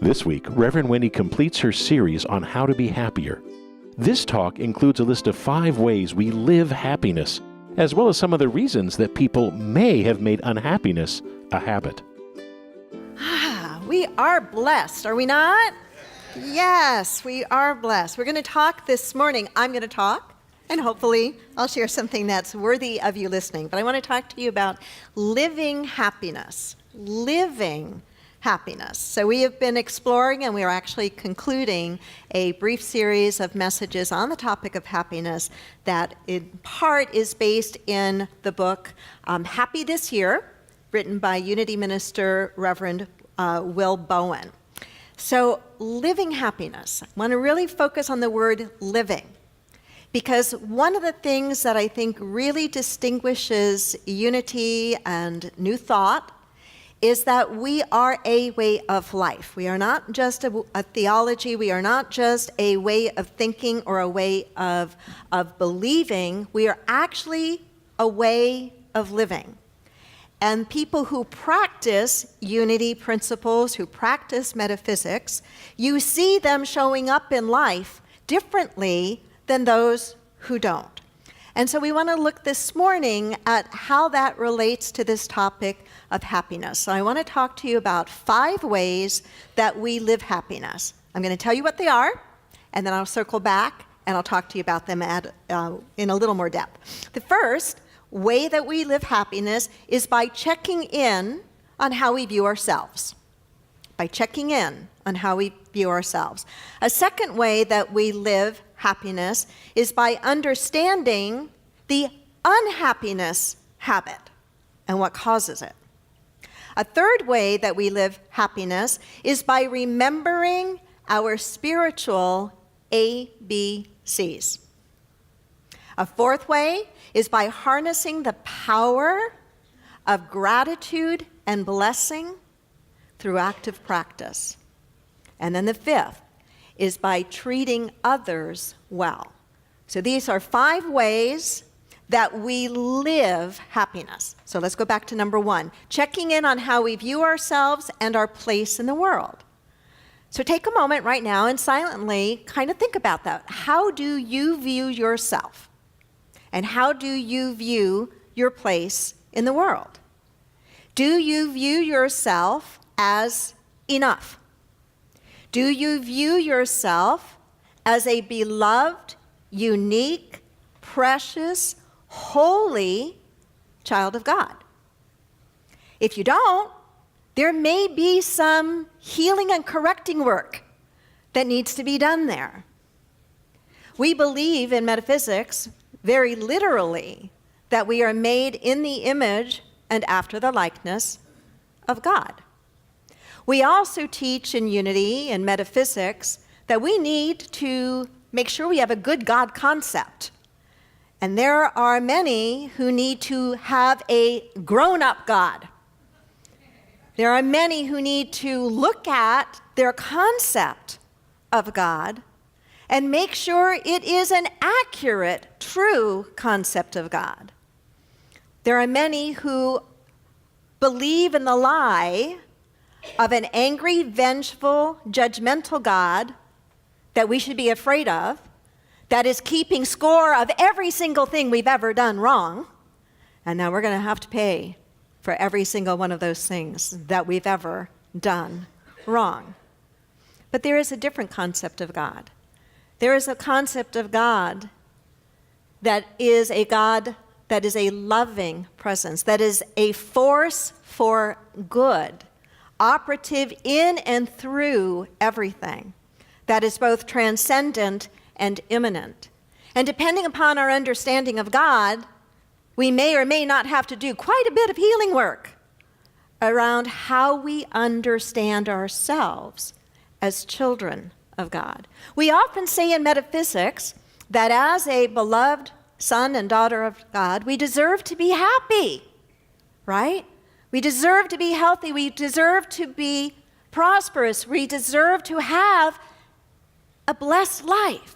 This week, Reverend Wendy completes her series on how to be happier. This talk includes a list of 5 ways we live happiness, as well as some of the reasons that people may have made unhappiness a habit. We are blessed, are we not? Yes, we are blessed. We're going to talk this morning. I'm going to talk, and hopefully I'll share something that's worthy of you listening. But I want to talk to you about living happiness. Living happiness. So we have been exploring, and we are actually concluding a brief series of messages on the topic of happiness that in part is based in the book Happy This Year, written by Unity Minister Reverend Will Bowen. So living happiness, I want to really focus on the word living, because one of the things that I think really distinguishes Unity and New Thought is that we are a way of life. We are not just a theology. We are not just a way of thinking or a way of believing. We are actually a way of living. And people who practice unity principles, who practice metaphysics, you see them showing up in life differently than those who don't. And so we want to look this morning at how that relates to this topic of happiness. So I want to talk to you about 5 ways that we live happiness. I'm going to tell you what they are, and then I'll circle back and I'll talk to you about them in a little more depth. The first way that we live happiness is by checking in on how we view ourselves. By checking in on how we view ourselves. A second way that we live happiness is by understanding the unhappiness habit and what causes it. A third way that we live happiness is by remembering our spiritual ABCs. A fourth way is by harnessing the power of gratitude and blessing through active practice. And then the fifth is by treating others well. So these are 5 ways that we live happiness. So let's go back to number 1, checking in on how we view ourselves and our place in the world. So take a moment right now and silently kind of think about that. How do you view yourself? And how do you view your place in the world? Do you view yourself as enough? Do you view yourself as a beloved, unique, precious, holy child of God? If you don't, there may be some healing and correcting work that needs to be done there. We believe in metaphysics very literally that we are made in the image and after the likeness of God. We also teach in Unity and metaphysics that we need to make sure we have a good God concept. And there are many who need to have a grown-up God. There are many who need to look at their concept of God and make sure it is an accurate, true concept of God. There are many who believe in the lie of an angry, vengeful, judgmental God that we should be afraid of, that is keeping score of every single thing we've ever done wrong, and now we're going to have to pay for every single one of those things that we've ever done wrong. But there is a different concept of God. There is a concept of God that is a loving presence, that is a force for good, operative in and through everything, that is both transcendent and immanent. And depending upon our understanding of God, we may or may not have to do quite a bit of healing work around how we understand ourselves as children of God. We often say in metaphysics that as a beloved son and daughter of God, we deserve to be happy, right? We deserve to be healthy. We deserve to be prosperous. We deserve to have a blessed life.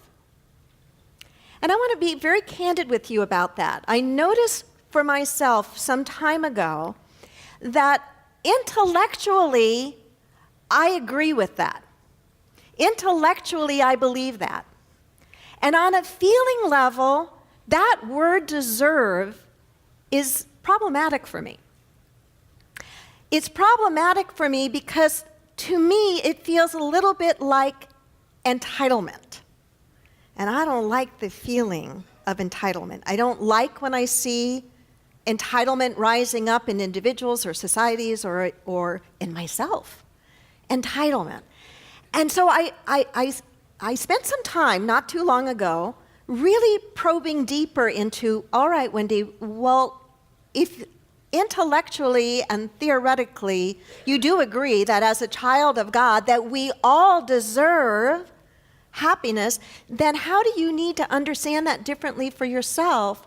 And I want to be very candid with you about that. I noticed for myself some time ago that intellectually, I agree with that. Intellectually, I believe that. And on a feeling level, that word deserve is problematic for me. It's problematic for me because to me, it feels a little bit like entitlement. And I don't like the feeling of entitlement. I don't like when I see entitlement rising up in individuals or societies or in myself. Entitlement. And so I spent some time not too long ago really probing deeper into, all right, Wendy, well, if intellectually and theoretically you do agree that as a child of God that we all deserve happiness, then how do you need to understand that differently for yourself?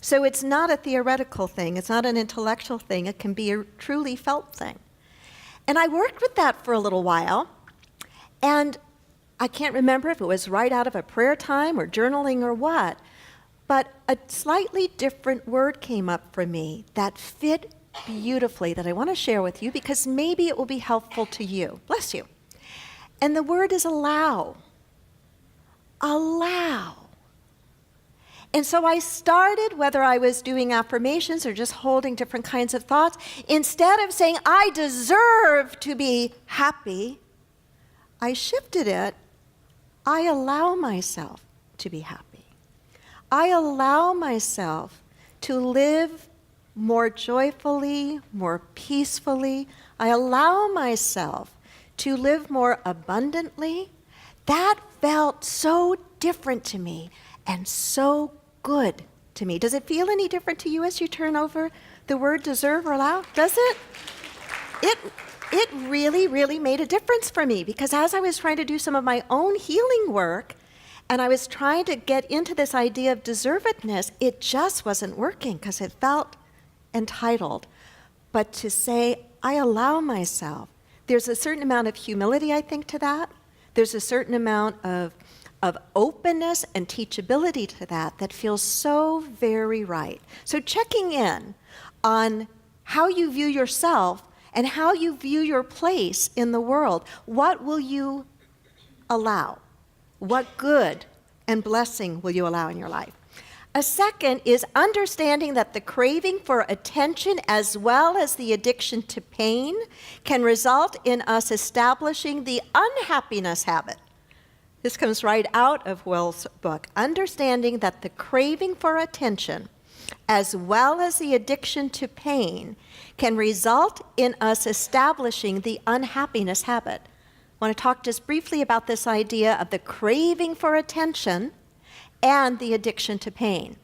So it's not a theoretical thing, it's not an intellectual thing, it can be a truly felt thing. And I worked with that for a little while, and I can't remember if it was right out of a prayer time or journaling or what, but a slightly different word came up for me that fit beautifully that I want to share with you because maybe it will be helpful to you. Bless you. And the word is allow. Allow. And so I started, whether I was doing affirmations or just holding different kinds of thoughts, instead of saying, I deserve to be happy, I shifted it, I allow myself to be happy. I allow myself to live more joyfully, more peacefully. I allow myself to live more abundantly. That felt so different to me and so good to me. Does it feel any different to you as you turn over the word deserve or allow? Does it? It really, really made a difference for me because as I was trying to do some of my own healing work and I was trying to get into this idea of deservedness, it just wasn't working because it felt entitled. But to say, I allow myself, there's a certain amount of humility, I think, to that. There's a certain amount of openness and teachability to that feels so very right. So checking in on how you view yourself and how you view your place in the world. What will you allow? What good and blessing will you allow in your life? A second is understanding that the craving for attention as well as the addiction to pain can result in us establishing the unhappiness habit. This comes right out of Will's book. Understanding that the craving for attention as well as the addiction to pain can result in us establishing the unhappiness habit. I want to talk just briefly about this idea of the craving for attention and the addiction to pain.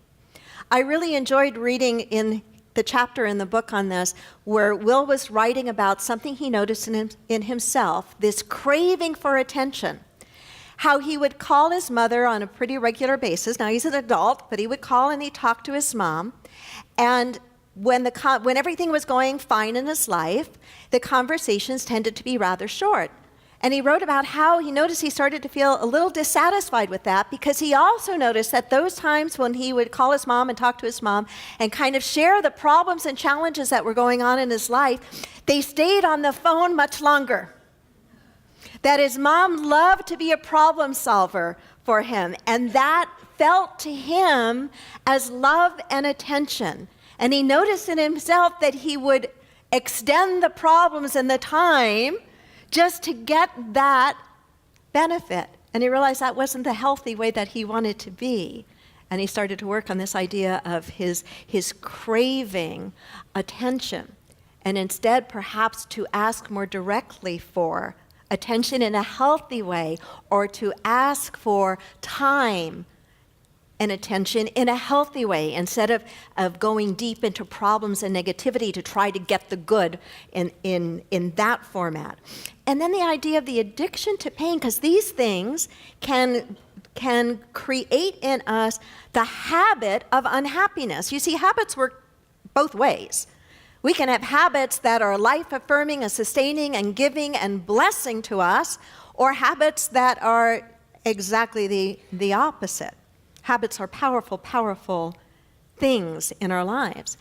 I really enjoyed reading in the chapter in the book on this where Will was writing about something he noticed in himself, this craving for attention. How he would call his mother on a pretty regular basis. Now he's an adult, but he would call and he'd talk to his mom. And when everything was going fine in his life, the conversations tended to be rather short. And he wrote about how he noticed he started to feel a little dissatisfied with that because he also noticed that those times when he would call his mom and talk to his mom and kind of share the problems and challenges that were going on in his life, they stayed on the phone much longer. That his mom loved to be a problem solver for him, and that felt to him as love and attention. And he noticed in himself that he would extend the problems and the time just to get that benefit. And he realized that wasn't the healthy way that he wanted to be. And he started to work on this idea of his craving attention, and instead perhaps to ask more directly for attention in a healthy way, or to ask for time and attention in a healthy way instead of going deep into problems and negativity to try to get the good in that format. And then the idea of the addiction to pain, because these things can create in us the habit of unhappiness. You see, habits work both ways. We can have habits that are life-affirming and sustaining and giving and blessing to us, or habits that are exactly the opposite. Habits are powerful, powerful things in our lives.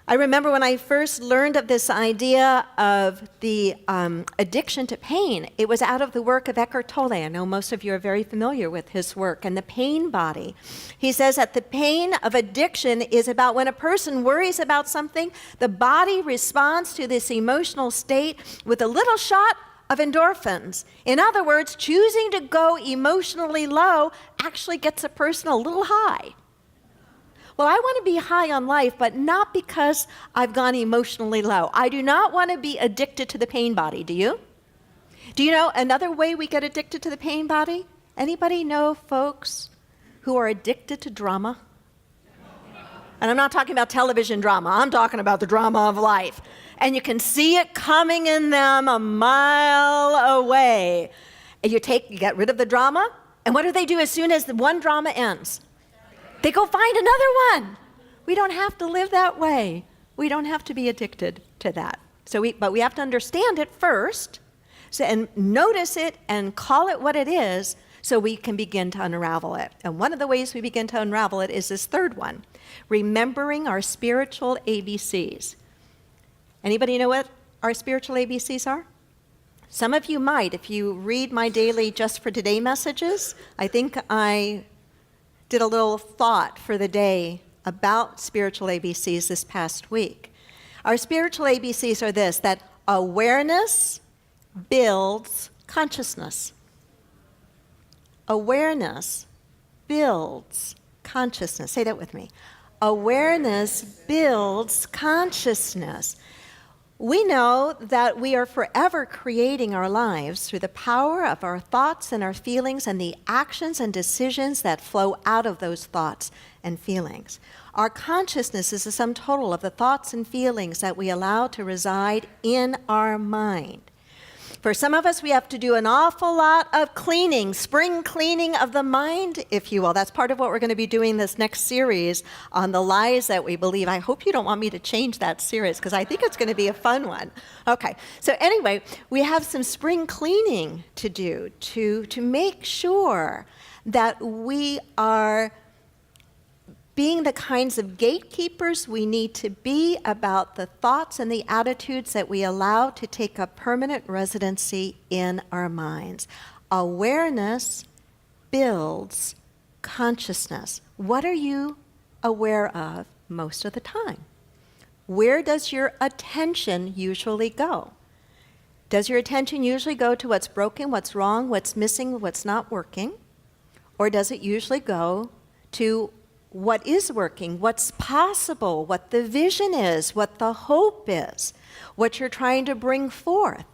I remember when I first learned of this idea of the addiction to pain, it was out of the work of Eckhart Tolle. I know most of you are very familiar with his work, and the pain body. He says that the pain of addiction is about when a person worries about something, the body responds to this emotional state with a little shot of endorphins. In other words, choosing to go emotionally low actually gets a person a little high. Well, I want to be high on life, but not because I've gone emotionally low. I do not want to be addicted to the pain body. Do you? Do you know another way we get addicted to the pain body? Anybody know folks who are addicted to drama? And I'm not talking about television drama. I'm talking about the drama of life. And you can see it coming in them a mile away. And you get rid of the drama, and what do as soon as the one drama ends? They go find another one. We don't have to live that way. We don't have to be addicted to that. But we have to understand it first, and notice it and call it what it is, so we can begin to unravel it. And one of the ways we begin to unravel it is this third one, remembering our spiritual ABCs. Anybody know what our spiritual ABCs are? Some of you might. If you read my daily Just for Today messages, I think I did a little thought for the day about spiritual ABCs this past week. Our spiritual ABCs are this, that awareness builds consciousness. Awareness builds consciousness. Say that with me. Awareness builds consciousness. We know that we are forever creating our lives through the power of our thoughts and our feelings and the actions and decisions that flow out of those thoughts and feelings. Our consciousness is the sum total of the thoughts and feelings that we allow to reside in our mind. For some of us, we have to do an awful lot of cleaning, spring cleaning of the mind, if you will. That's part of what we're going to be doing this next series on the lies that we believe. I hope you don't want me to change that series, because I think it's going to be a fun one. Okay, so anyway, we have some spring cleaning to do to make sure that we are being the kinds of gatekeepers we need to be about the thoughts and the attitudes that we allow to take up permanent residency in our minds. Awareness builds consciousness. What are you aware of most of the time? Where does your attention usually go? Does your attention usually go to what's broken, what's wrong, what's missing, what's not working? Or does it usually go to what is working, what's possible, what the vision is, what the hope is, what you're trying to bring forth?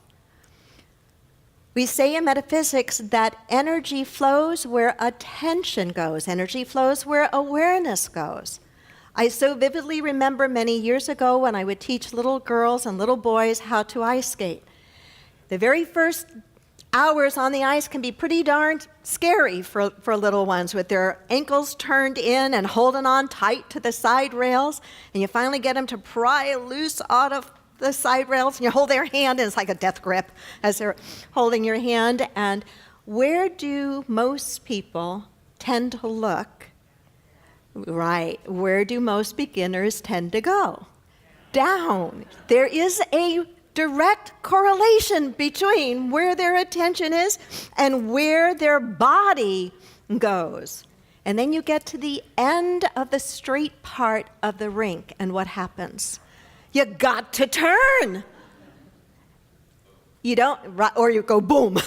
We say in metaphysics that energy flows where attention goes. Energy flows where awareness goes. I so vividly remember many years ago when I would teach little girls and little boys how to ice skate. The very first hours on the ice can be pretty darn scary for little ones, with their ankles turned in and holding on tight to the side rails, and you finally get them to pry loose out of the side rails, and you hold their hand, and it's like a death grip as they're holding your hand. And where do most people tend to look? Right, where do most beginners tend to go? Down. There is a direct correlation between where their attention is and where their body goes. And then you get to the end of the straight part of the rink, and what happens? You got to turn. You don't, or you go boom.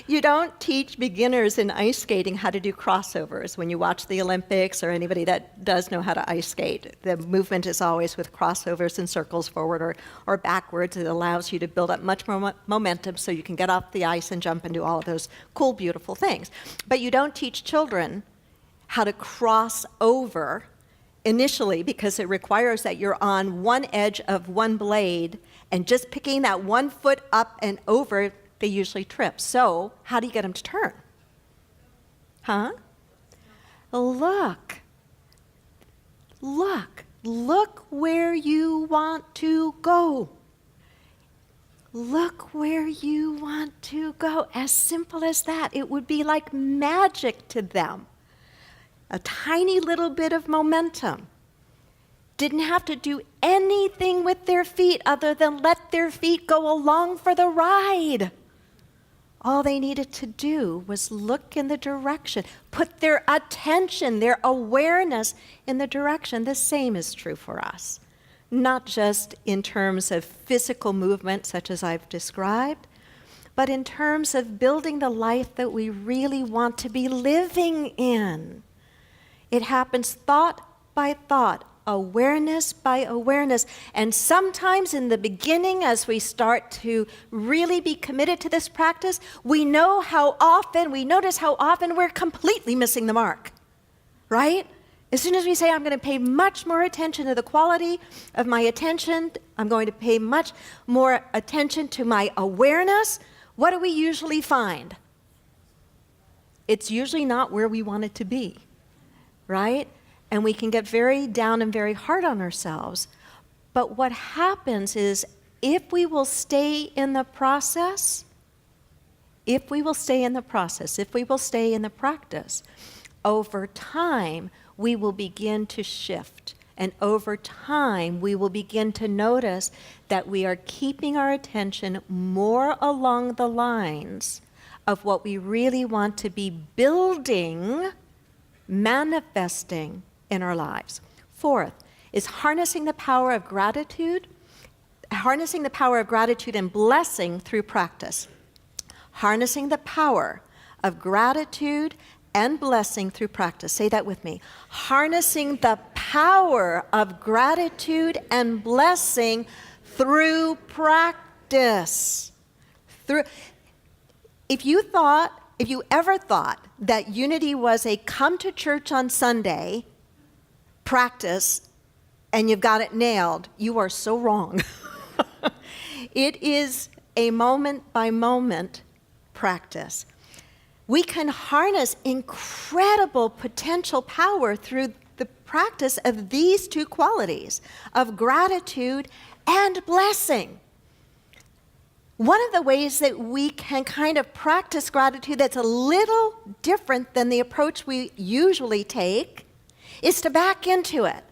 You don't teach beginners in ice skating how to do crossovers. When you watch the Olympics, or anybody that does know how to ice skate, the movement is always with crossovers and circles forward or backwards. It allows you to build up much more momentum so you can get off the ice and jump and do all of those cool, beautiful things. But you don't teach children how to cross over initially, because it requires that you're on one edge of one blade, and just picking that one foot up and over, they usually trip. So how do you get them to turn? Huh? Look where you want to go. Look where you want to go. As simple as that. It would be like magic to them. A tiny little bit of momentum. didn't have to do anything with their feet other than let their feet go along for the ride. All they needed to do was look in the direction, put their attention, their awareness in the direction. The same is true for us, not just in terms of physical movement such as I've described, but in terms of building the life that we really want to be living in. It happens thought by thought, awareness by awareness. And sometimes in the beginning, as we start to really be committed to this practice, we notice how often we're completely missing the mark, right? As soon as we say, I'm going to pay much more attention to the quality of my attention, I'm going to pay much more attention to my awareness, what do we usually find? It's usually not where we want it to be, right? And we can get very down and very hard on ourselves. But what happens is, if we will stay in the process, if we will stay in the practice, over time, we will begin to shift. And over time, we will begin to notice that we are keeping our attention more along the lines of what we really want to be building, manifesting in our lives. Fourth is harnessing the power of gratitude and blessing through practice. Harnessing the power of gratitude and blessing through practice. Say that with me. Harnessing the power of gratitude and blessing through practice. If you ever thought that unity was a come to church on Sunday practice and you've got it nailed, you are so wrong. It is a moment by moment practice. We can harness incredible potential power through the practice of these two qualities, of gratitude and blessing. One of the ways that we can kind of practice gratitude that's a little different than the approach we usually take is to back into it.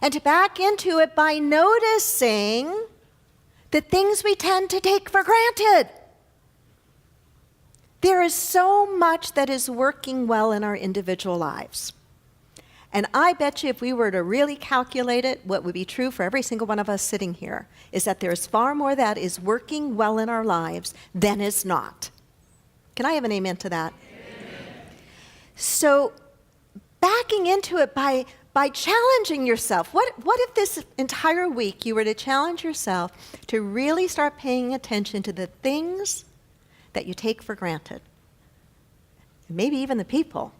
And to back into it by noticing the things we tend to take for granted. There is so much that is working well in our individual lives. And I bet you if we were to really calculate it, what would be true for every single one of us sitting here is that there's far more that is working well in our lives than is not. Can I have an amen to that? Amen. So backing into it by challenging yourself. What if this entire week you were to challenge yourself to really start paying attention to the things that you take for granted? And maybe even the people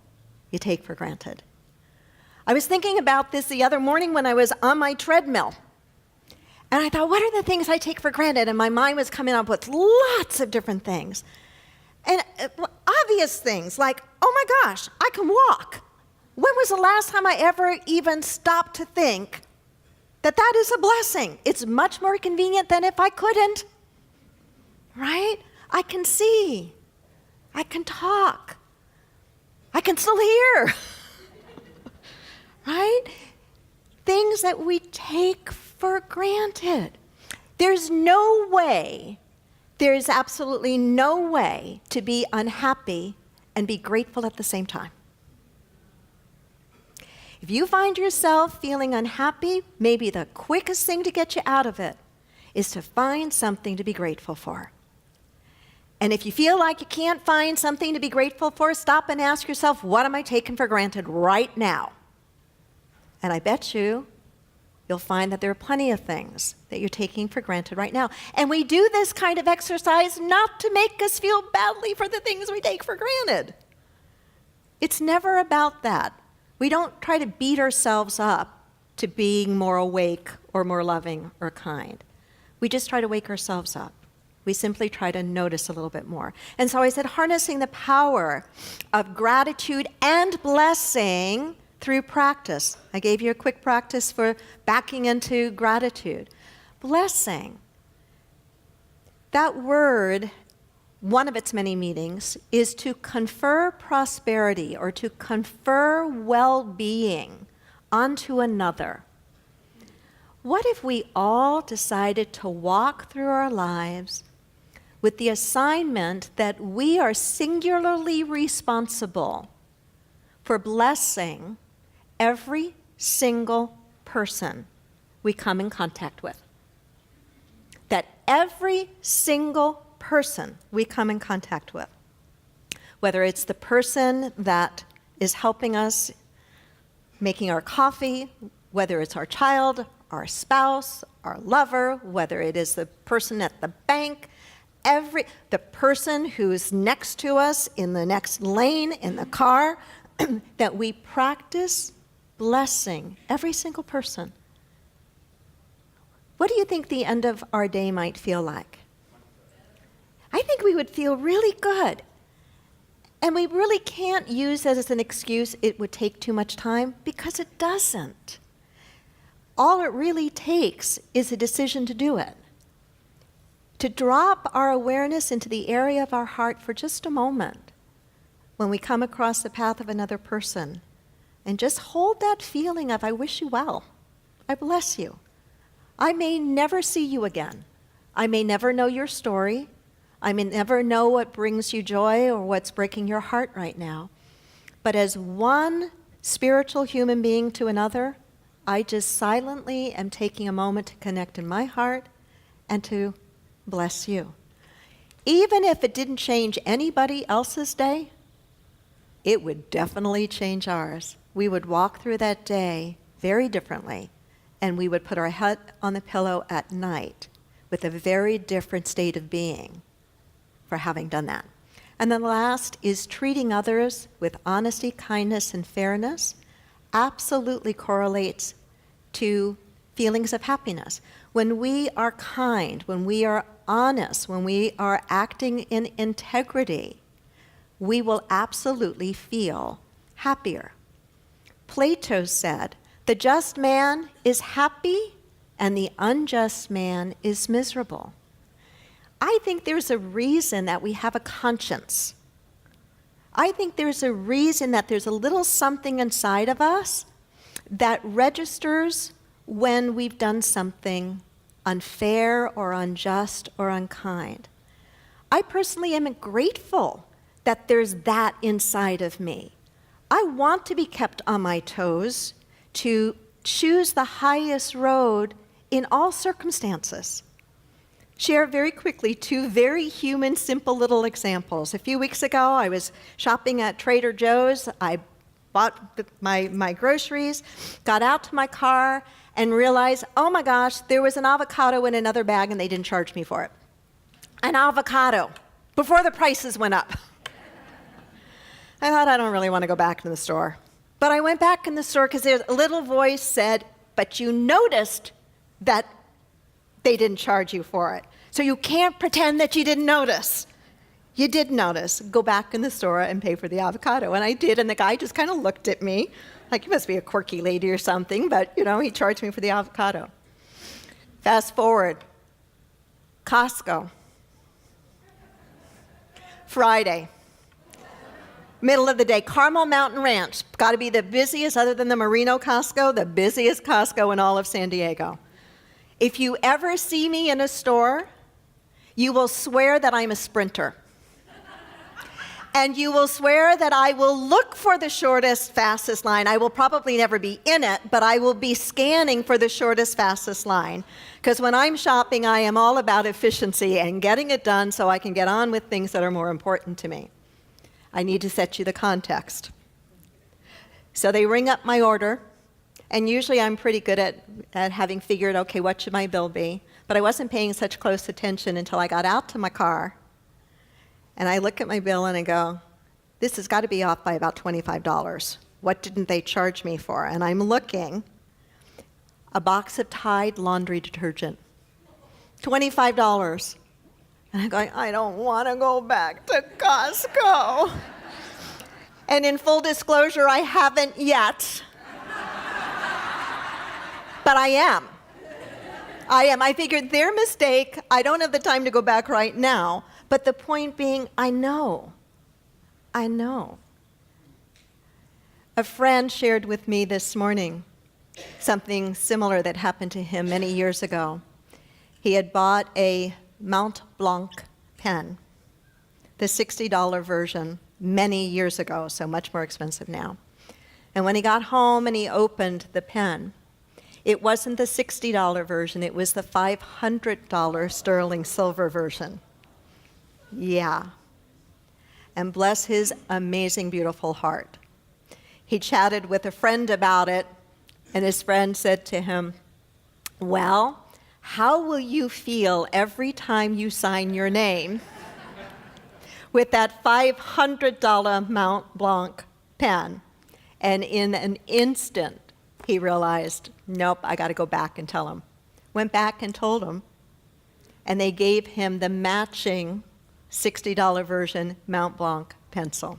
you take for granted. I was thinking about this the other morning when I was on my treadmill. And I thought, what are the things I take for granted? And my mind was coming up with lots of different things. And obvious things like, oh my gosh, I can walk. When was the last time I ever even stopped to think that that is a blessing? It's much more convenient than if I couldn't, right? I can see. I can talk. I can still hear. Right? Things that we take for granted. There's absolutely no way to be unhappy and be grateful at the same time. If you find yourself feeling unhappy, maybe the quickest thing to get you out of it is to find something to be grateful for. And if you feel like you can't find something to be grateful for, stop and ask yourself, what am I taking for granted right now? And I bet you'll find that there are plenty of things that you're taking for granted right now. And we do this kind of exercise not to make us feel badly for the things we take for granted. It's never about that. We don't try to beat ourselves up to being more awake or more loving or kind. We just try to wake ourselves up. We simply try to notice a little bit more. And so I said, harnessing the power of gratitude and blessing through practice. I gave you a quick practice for backing into gratitude. Blessing. That word, one of its many meanings, is to confer prosperity or to confer well-being onto another. What if we all decided to walk through our lives with the assignment that we are singularly responsible for blessing every single person we come in contact with? That every single person we come in contact with, whether it's the person that is helping us making our coffee, whether it's our child, our spouse, our lover, whether it is the person at the bank, the person who's next to us in the next lane in the car, that we practice blessing every single person. What do you think the end of our day might feel like? I think we would feel really good. And we really can't use that as an excuse it would take too much time, because it doesn't. All it really takes is a decision to do it. To drop our awareness into the area of our heart for just a moment when we come across the path of another person, and just hold that feeling of, I wish you well. I bless you. I may never see you again. I may never know your story. I may never know what brings you joy or what's breaking your heart right now. But as one spiritual human being to another, I just silently am taking a moment to connect in my heart and to bless you. Even if it didn't change anybody else's day, it would definitely change ours. We would walk through that day very differently, and we would put our head on the pillow at night with a very different state of being for having done that. And then last is treating others with honesty, kindness, and fairness absolutely correlates to feelings of happiness. When we are kind, when we are honest, when we are acting in integrity, we will absolutely feel happier. Plato said, "The just man is happy and the unjust man is miserable." I think there's a reason that we have a conscience. I think there's a reason that there's a little something inside of us that registers when we've done something unfair or unjust or unkind. I personally am grateful that there's that inside of me. I want to be kept on my toes to choose the highest road in all circumstances. Share very quickly two very human, simple little examples. A few weeks ago, I was shopping at Trader Joe's. I bought my groceries, got out to my car, and realized, oh my gosh, there was an avocado in another bag and they didn't charge me for it. An avocado, before the prices went up. I thought, I don't really want to go back to the store. But I went back in the store because a little voice said, but you noticed that they didn't charge you for it. So you can't pretend that you didn't notice. You did notice. Go back in the store and pay for the avocado. And I did, and the guy just kind of looked at me like, you must be a quirky lady or something, but, he charged me for the avocado. Fast forward. Costco. Friday. Middle of the day, Carmel Mountain Ranch. Got to be the busiest, other than the Merino Costco, the busiest Costco in all of San Diego. If you ever see me in a store, you will swear that I'm a sprinter. And you will swear that I will look for the shortest, fastest line. I will probably never be in it, but I will be scanning for the shortest, fastest line. Because when I'm shopping, I am all about efficiency and getting it done so I can get on with things that are more important to me. I need to set you the context. So they ring up my order, and usually I'm pretty good at having figured, okay, what should my bill be? But I wasn't paying such close attention until I got out to my car, and I look at my bill and I go, this has got to be off by about $25. What didn't they charge me for? And I'm looking, a box of Tide laundry detergent, $25. And I'm going, I don't want to go back to Costco. And in full disclosure, I haven't yet. But I am. I figured their mistake. I don't have the time to go back right now. But the point being, I know. A friend shared with me this morning something similar that happened to him many years ago. He had bought a Mont Blanc pen, the $60 version, many years ago, so much more expensive now. And when he got home and he opened the pen, it wasn't the $60 version, it was the $500 sterling silver version. Yeah. And bless his amazing, beautiful heart. He chatted with a friend about it, and his friend said to him, well, how will you feel every time you sign your name with that $500 Mont Blanc pen? And in an instant, he realized, nope, I got to go back and tell him. Went back and told him, and they gave him the matching $60 version Mont Blanc pencil.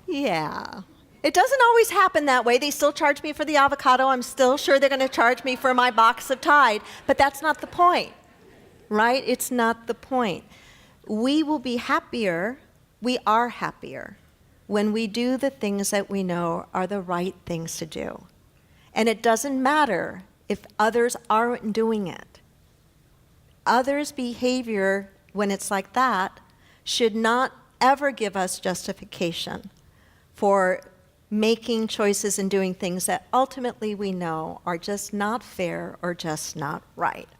Yeah. It doesn't always happen that way. They still charge me for the avocado. I'm still sure they're going to charge me for my box of Tide, but that's not the point, right? It's not the point. We will be happier, we are happier, when we do the things that we know are the right things to do. And it doesn't matter if others aren't doing it. Others' behavior, when it's like that, should not ever give us justification for making choices and doing things that ultimately we know are just not fair or just not right.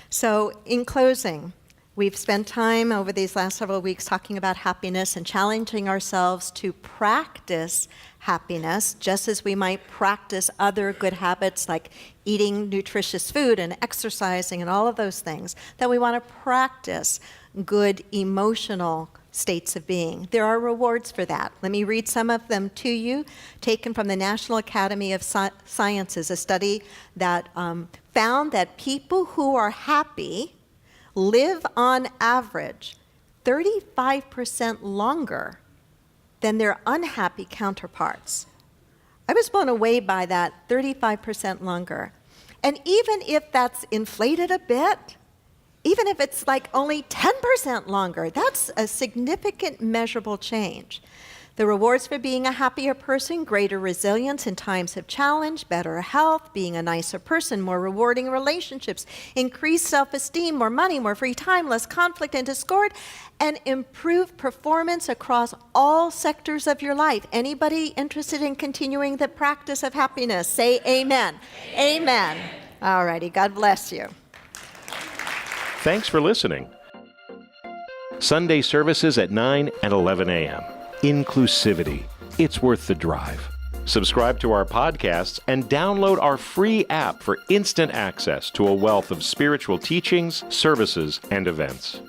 So in closing, we've spent time over these last several weeks talking about happiness and challenging ourselves to practice happiness, just as we might practice other good habits like eating nutritious food and exercising and all of those things, that we want to practice good emotional states of being. There are rewards for that. Let me read some of them to you, taken from the National Academy of Sciences, a study that found that people who are happy live on average 35% longer than their unhappy counterparts. I was blown away by that, 35% longer. And even if that's inflated a bit, even if it's like only 10% longer, that's a significant measurable change. The rewards for being a happier person: greater resilience in times of challenge, better health, being a nicer person, more rewarding relationships, increased self-esteem, more money, more free time, less conflict and discord, and improved performance across all sectors of your life. Anybody interested in continuing the practice of happiness? Say amen. Amen. All righty, God bless you. Thanks for listening. Sunday services at 9 and 11 a.m. Inclusivity. It's worth the drive. Subscribe to our podcasts and download our free app for instant access to a wealth of spiritual teachings, services, and events.